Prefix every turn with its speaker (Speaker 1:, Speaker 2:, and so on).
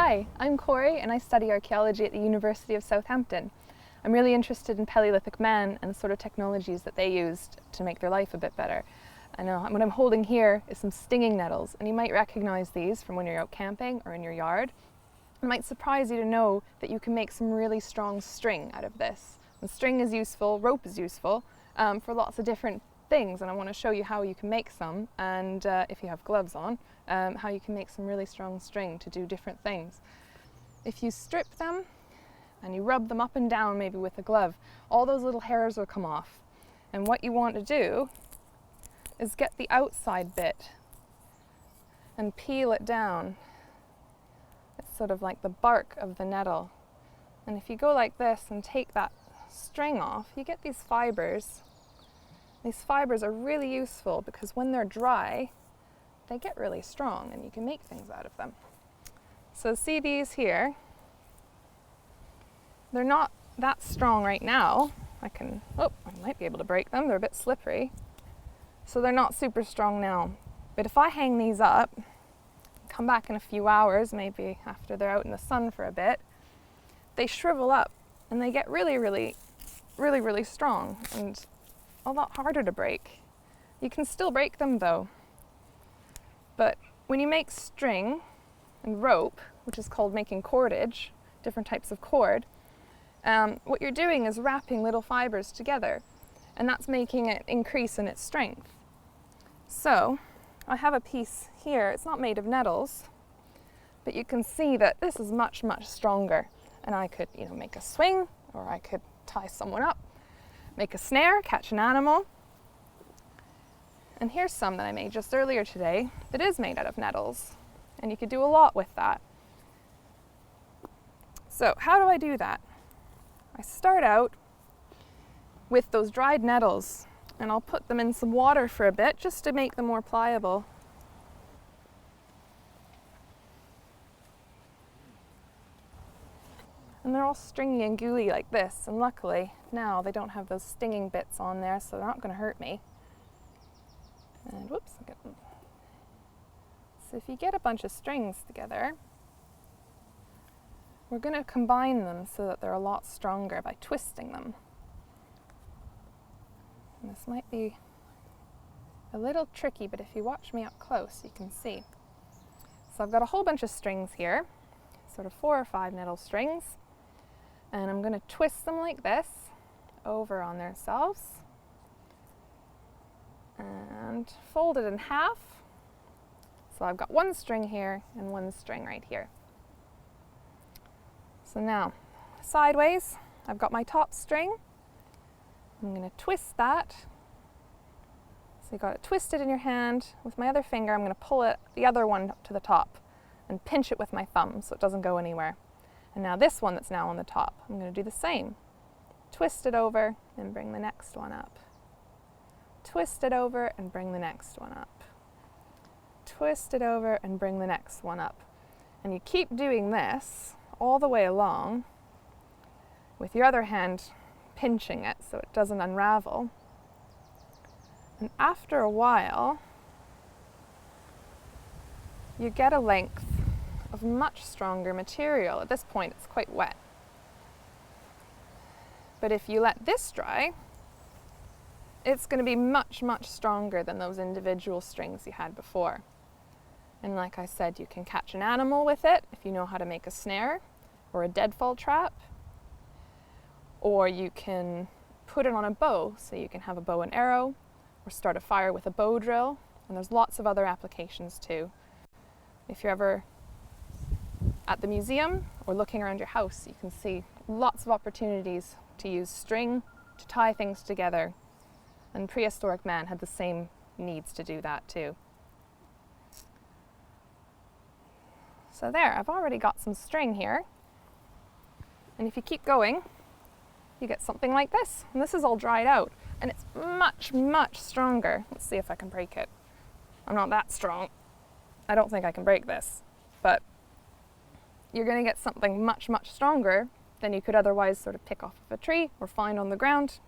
Speaker 1: Hi, I'm Corey and I study archaeology at the University of Southampton. I'm really interested in Paleolithic man and the sort of technologies that they used to make their life a bit better. I know what I'm holding here is some stinging nettles, and you might recognize these from when you're out camping or in your yard. It might surprise you to know that you can make some really strong string out of this. And string is useful, rope is useful for lots of different things, and I want to show you how you can make some, and if you have gloves on, how you can make some really strong string to do different things. If you strip them and you rub them up and down maybe with a glove, all those little hairs will come off. And what you want to do is get the outside bit and peel it down. It's sort of like the bark of the nettle. And if you go like this and take that string off, you get these fibers. These fibers are really useful because when they're dry, they get really strong and you can make things out of them. So see these here? They're not that strong right now. I might be able to break them. They're a bit slippery. So they're not super strong now. But if I hang these up, come back in a few hours, maybe after they're out in the sun for a bit, they shrivel up and they get really strong and a lot harder to break. You can still break them though. But when you make string and rope, which is called making cordage, different types of cord, what you're doing is wrapping little fibers together, and that's making it increase in its strength. So I have a piece here. It's not made of nettles, but you can see that this is much stronger. And I could, make a swing, or I could tie someone up, make a snare, catch an animal. And here's some that I made just earlier today that is made out of nettles, and you could do a lot with that. So how do I do that? I start out with those dried nettles, and I'll put them in some water for a bit just to make them more pliable. And they're all stringy and gooey like this, and luckily now they don't have those stinging bits on there, so they're not going to hurt me. And whoops, I get them. So if you get a bunch of strings together, we're going to combine them so that they're a lot stronger by twisting them. And this might be a little tricky, but if you watch me up close, you can see. So I've got a whole bunch of strings here, sort of 4 or 5 nettle strings, and I'm going to twist them like this over on themselves and fold it in half. So I've got one string here and one string right here. So now, sideways, I've got my top string. I'm going to twist that. So you've got it twisted in your hand. With my other finger, I'm going to pull it, the other one up to the top, and pinch it with my thumb so it doesn't go anywhere. And now this one that's now on the top, I'm going to do the same. Twist it over and bring the next one up. Twist it over and bring the next one up. Twist it over and bring the next one up. And you keep doing this all the way along with your other hand pinching it so it doesn't unravel. And after a while, you get a length of much stronger material. At this point, it's quite wet. But if you let this dry, it's going to be much stronger than those individual strings you had before. And like I said, you can catch an animal with it if you know how to make a snare or a deadfall trap. Or you can put it on a bow, so you can have a bow and arrow, or start a fire with a bow drill. And there's lots of other applications too. If you're ever at the museum or looking around your house, you can see lots of opportunities to use string to tie things together. And prehistoric man had the same needs to do that too. So there, I've already got some string here. And if you keep going, you get something like this. And this is all dried out. And it's much stronger. Let's see if I can break it. I'm not that strong. I don't think I can break this. But you're going to get something much stronger than you could otherwise sort of pick off of a tree or find on the ground.